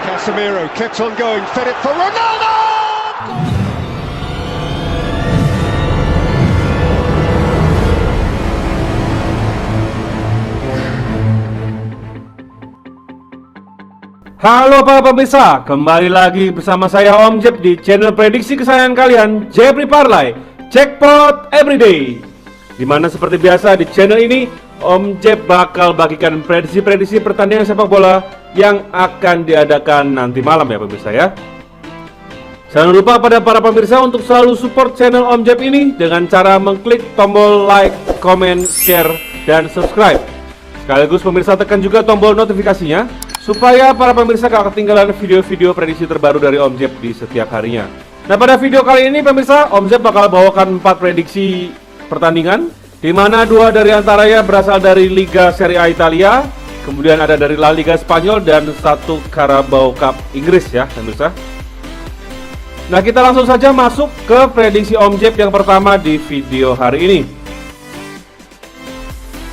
Casemiro kept on going, fed it for Ronaldo! Halo para pemirsa, kembali lagi bersama saya Om Jeb di channel prediksi kesayangan kalian, Jeffrey Parlay, Jackpot Everyday. Dimana seperti biasa di channel ini, Om Jeb bakal bagikan prediksi-prediksi pertandingan sepak bola yang akan diadakan nanti malam ya pemirsa ya. Jangan lupa pada para pemirsa untuk selalu support channel Om Jeb ini dengan cara mengklik tombol like, comment, share, dan subscribe. Sekaligus pemirsa tekan juga tombol notifikasinya supaya para pemirsa gak ketinggalan video-video prediksi terbaru dari Om Jeb di setiap harinya. Nah, pada video kali ini pemirsa, Om Jeb bakal bawakan 4 prediksi pertandingan, di mana 2 dari antaranya berasal dari Liga Serie A Italia, kemudian ada dari La Liga Spanyol, dan 1 Carabao Cup Inggris ya pemirsa. Nah, kita langsung saja masuk ke prediksi Om Jeb yang pertama di video hari ini.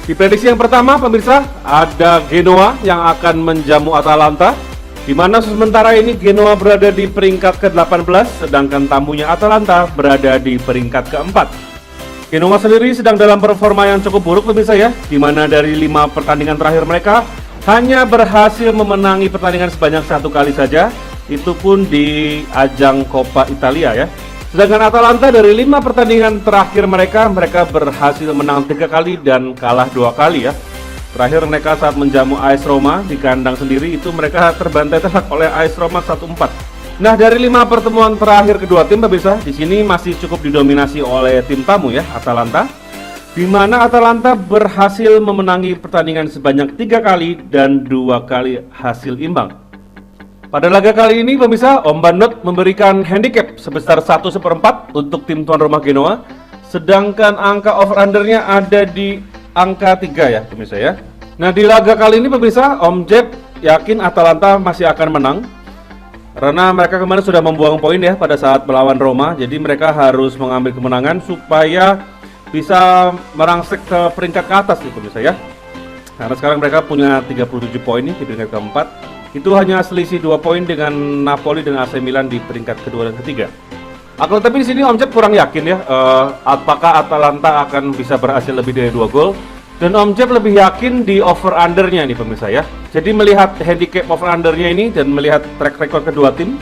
Di prediksi yang pertama pemirsa, ada Genoa yang akan menjamu Atalanta, di mana sementara ini Genoa berada di peringkat ke-18, sedangkan tamunya Atalanta berada di peringkat ke-4. Genoa sendiri sedang dalam performa yang cukup buruk pemirsa ya, di mana dari 5 pertandingan terakhir mereka hanya berhasil memenangi pertandingan sebanyak 1 kali saja, itu pun di ajang Coppa Italia ya. Sedangkan Atalanta dari 5 pertandingan terakhir mereka berhasil menang 3 kali dan kalah 2 kali ya. Terakhir mereka saat menjamu AS Roma di kandang sendiri, itu mereka terbantai telak oleh AS Roma 1-4. Nah, dari 5 pertemuan terakhir kedua tim pemirsa, di sini masih cukup didominasi oleh tim tamu ya, Atalanta. Di mana Atalanta berhasil memenangi pertandingan sebanyak 3 kali dan 2 kali hasil imbang. Pada laga kali ini pemirsa, Om Bandot memberikan handicap sebesar 1/4 untuk tim tuan rumah Genoa, sedangkan angka over-undernya ada di angka 3 ya pemirsa ya. Nah, di laga kali ini pemirsa, Om Jeb yakin Atalanta masih akan menang, karena mereka kemarin sudah membuang poin ya pada saat melawan Roma, jadi mereka harus mengambil kemenangan supaya bisa merangsek ke peringkat ke atas nih pemirsa ya. Karena sekarang mereka punya 37 poin nih di peringkat keempat. Itu hanya selisih 2 poin dengan Napoli dan AC Milan di peringkat kedua dan ketiga. Akan tetapi di sini Om Jeb kurang yakin ya, apakah Atalanta akan bisa berhasil lebih dari 2 gol. Dan Om Jeb lebih yakin di over undernya nih pemirsa ya. Jadi melihat handicap over undernya ini dan melihat track record kedua tim,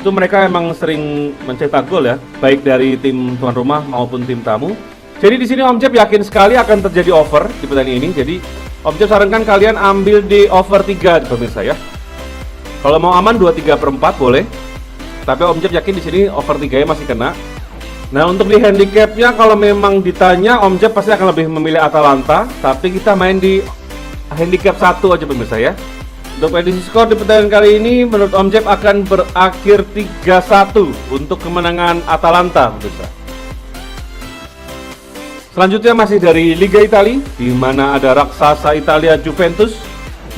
itu mereka emang sering mencetak gol ya, baik dari tim tuan rumah maupun tim tamu. Jadi di sini Om Jeb yakin sekali akan terjadi over di pertandingan ini. Jadi Om Jeb sarankan kalian ambil di over 3 pemirsa ya. Kalau mau aman 2/3/4 boleh. Tapi Om Jeb yakin di sini over 3 masih kena. Nah, untuk di handicapnya kalau memang ditanya, Om Jeb pasti akan lebih memilih Atalanta, tapi kita main di handicap 1 aja pemirsa ya. Untuk prediksi skor di pertandingan kali ini menurut Om Jeb akan berakhir 3-1 untuk kemenangan Atalanta pemirsa. Selanjutnya masih dari Liga Italia, di mana ada raksasa Italia Juventus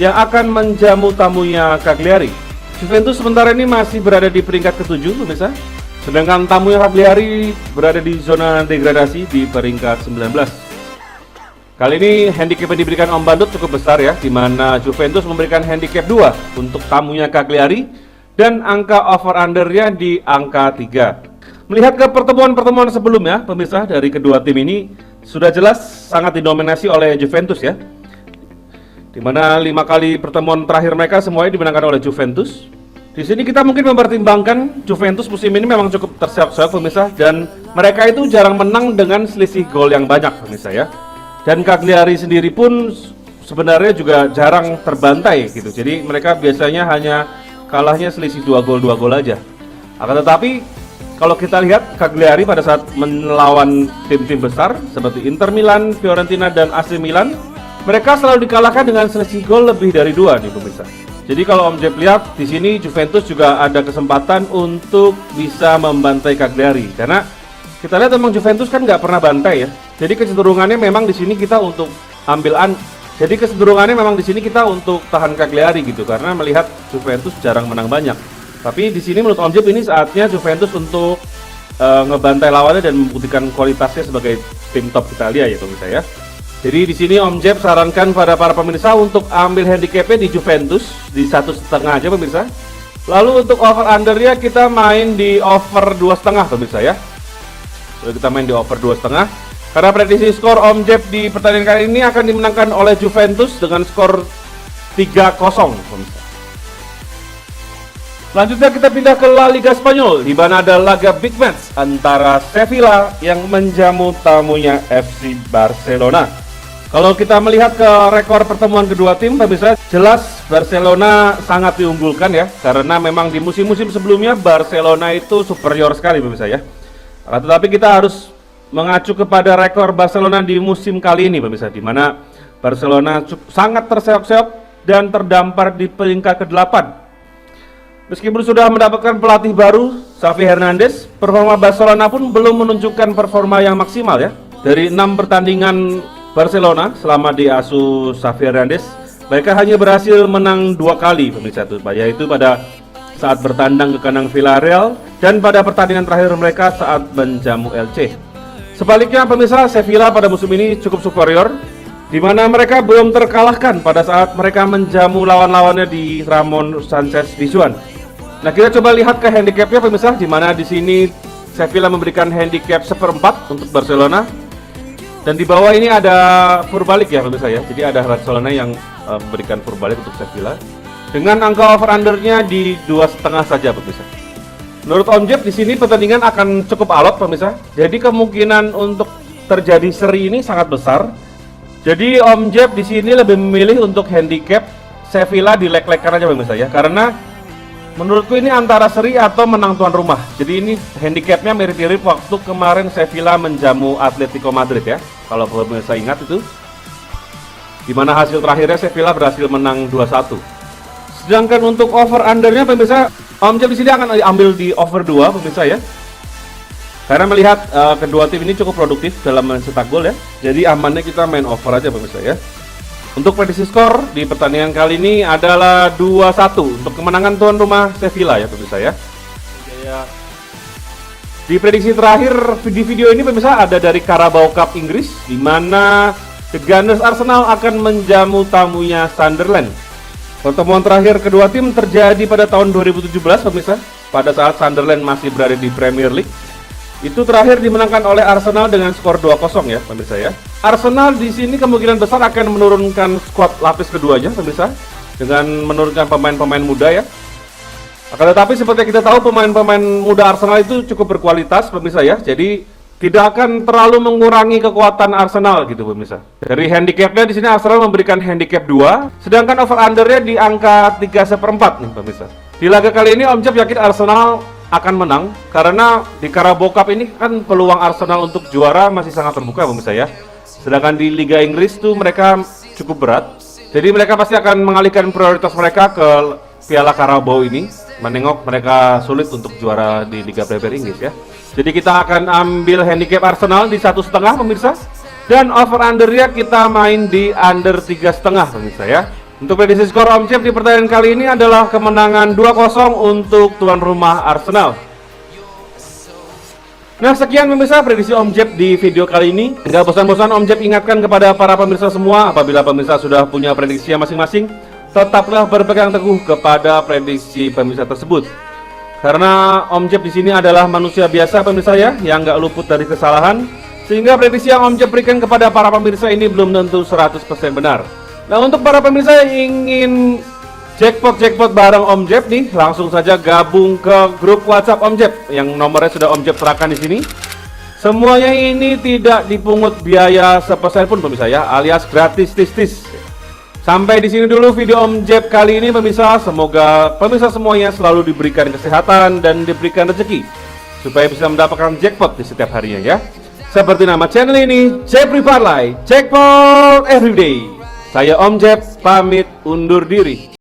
yang akan menjamu tamunya Cagliari. Juventus sementara ini masih berada di peringkat ke-7 pemirsa, sedangkan tamunya Cagliari berada di zona degradasi di peringkat 19. Kali ini handicap yang diberikan Om Bandut cukup besar ya, di mana Juventus memberikan handicap 2 untuk tamunya Cagliari dan angka over undernya di angka 3. Melihat ke pertemuan-pertemuan sebelumnya pemirsa, dari kedua tim ini sudah jelas sangat didominasi oleh Juventus ya, di mana 5 kali pertemuan terakhir mereka semuanya dimenangkan oleh Juventus. Di sini kita mungkin mempertimbangkan Juventus musim ini memang cukup terseok-seok pemirsa, dan mereka itu jarang menang dengan selisih gol yang banyak pemirsa ya. Dan Cagliari sendiri pun sebenarnya juga jarang terbantai gitu. Jadi mereka biasanya hanya kalahnya selisih 2 gol aja. Akan tetapi kalau kita lihat Cagliari pada saat melawan tim-tim besar seperti Inter Milan, Fiorentina, dan AC Milan, mereka selalu dikalahkan dengan selisih gol lebih dari 2 nih pemirsa. Jadi kalau Om Jeb lihat di sini Juventus juga ada kesempatan untuk bisa membantai Cagliari, karena kita lihat memang Juventus kan nggak pernah bantai ya. Jadi kecenderungannya memang di sini kita untuk tahan Cagliari gitu, karena melihat Juventus jarang menang banyak. Tapi di sini menurut Om Jeb ini saatnya Juventus untuk ngebantai lawannya dan membuktikan kualitasnya sebagai tim top Italia ya pemirsa ya. Jadi di sini Om Jeb sarankan pada para pemirsa untuk ambil handicapnya di Juventus di 1,5 aja pemirsa. Lalu untuk over undernya kita main di over 2,5 pemirsa ya. Lalu kita main di over 2,5. Karena prediksi skor Om Jeb di pertandingan kali ini akan dimenangkan oleh Juventus dengan skor 3-0 pemirsa. Selanjutnya kita pindah ke La Liga Spanyol, di mana ada laga big match antara Sevilla yang menjamu tamunya FC Barcelona. Kalau kita melihat ke rekor pertemuan kedua tim, pemirsa, jelas Barcelona sangat diunggulkan ya, karena memang di musim-musim sebelumnya Barcelona itu superior sekali pemirsa ya. Tetapi kita harus mengacu kepada rekor Barcelona di musim kali ini pemirsa, di mana Barcelona sangat terseok-seok dan terdampar di peringkat ke-8. Meskipun sudah mendapatkan pelatih baru, Xavi Hernandez, performa Barcelona pun belum menunjukkan performa yang maksimal ya. Dari 6 pertandingan Barcelona selama diasuh Xavi Hernandez, mereka hanya berhasil menang 2 kali pemirsa, yaitu pada saat bertandang ke kandang Villarreal dan pada pertandingan terakhir mereka saat menjamu Elche. Sebaliknya pemirsa, Sevilla pada musim ini cukup superior, di mana mereka belum terkalahkan pada saat mereka menjamu lawan-lawannya di Ramon Sanchez Pizjuan. Nah, kita coba lihat ke handicapnya pemirsa, di mana di sini Sevilla memberikan handicap 1/4 untuk Barcelona, dan di bawah ini ada purbalik ya pemirsa ya. Jadi ada Barcelona yang memberikan purbalik untuk Sevilla dengan angka over undernya di 2,5 saja pemirsa. Menurut Om Jeb di sini pertandingan akan cukup alot pemirsa. Jadi kemungkinan untuk terjadi seri ini sangat besar. Jadi Om Jeb di sini lebih memilih untuk handicap Sevilla di leg-leg aja pemirsa ya, karena menurutku ini antara seri atau menang tuan rumah. Jadi ini handicapnya mirip-mirip waktu kemarin Sevilla menjamu Atletico Madrid ya, kalau pemirsa ingat itu, dimana hasil terakhirnya Sevilla berhasil menang 2-1. Sedangkan untuk over undernya pemirsa, Om Jeb di sini akan ambil di over 2 pemirsa ya, karena melihat kedua tim ini cukup produktif dalam mencetak gol ya. Jadi amannya kita main over aja pemirsa ya. Untuk prediksi skor di pertandingan kali ini adalah 2-1 untuk kemenangan tuan rumah Sevilla ya pemirsa ya. Di prediksi terakhir di video ini pemirsa ada dari Carabao Cup Inggris, di mana The Gunners Arsenal akan menjamu tamunya Sunderland. Pertemuan terakhir kedua tim terjadi pada tahun 2017 pemirsa, pada saat Sunderland masih berada di Premier League. Itu terakhir dimenangkan oleh Arsenal dengan skor 2-0 ya pemirsa ya. Arsenal di sini kemungkinan besar akan menurunkan skuad lapis keduanya pemirsa, dengan menurunkan pemain-pemain muda ya. Akan tetapi seperti kita tahu, pemain-pemain muda Arsenal itu cukup berkualitas pemirsa ya. Jadi tidak akan terlalu mengurangi kekuatan Arsenal gitu pemirsa. Dari handicapnya di sini Arsenal memberikan handicap 2, sedangkan over undernya di angka 3/4 nih pemirsa. Di laga kali ini Om Jeb yakin Arsenal akan menang, karena di Carabao Cup ini kan peluang Arsenal untuk juara masih sangat terbuka pemirsa ya. Sedangkan di Liga Inggris tuh mereka cukup berat, jadi mereka pasti akan mengalihkan prioritas mereka ke Piala Carabao ini, menengok mereka sulit untuk juara di Liga Premier Inggris ya. Jadi kita akan ambil handicap Arsenal di 1,5 pemirsa, dan over undernya kita main di under 3,5 pemirsa ya. Untuk prediksi skor Om Jeb di pertandingan kali ini adalah kemenangan 2-0 untuk tuan rumah Arsenal. Nah, sekian pemirsa prediksi Om Jeb di video kali ini. Nggak bosan-bosan Om Jeb ingatkan kepada para pemirsa semua, apabila pemirsa sudah punya prediksi masing-masing, tetaplah berpegang teguh kepada prediksi pemirsa tersebut. Karena Om Jeb di sini adalah manusia biasa pemirsa ya, yang nggak luput dari kesalahan, sehingga prediksi yang Om Jeb berikan kepada para pemirsa ini belum tentu 100% benar. Nah, untuk para pemirsa yang ingin jackpot bareng Om Jeb nih, langsung saja gabung ke grup WhatsApp Om Jeb yang nomornya sudah Om Jeb serahkan di sini. Semuanya ini tidak dipungut biaya sepeser pun pemirsa ya, alias gratis tis. Sampai di sini dulu video Om Jeb kali ini pemirsa. Semoga pemirsa semuanya selalu diberikan kesehatan dan diberikan rezeki supaya bisa mendapatkan jackpot di setiap harinya ya. Seperti nama channel ini, Jeb Riparlay, Jackpot Everyday. Saya Om Jeb pamit undur diri.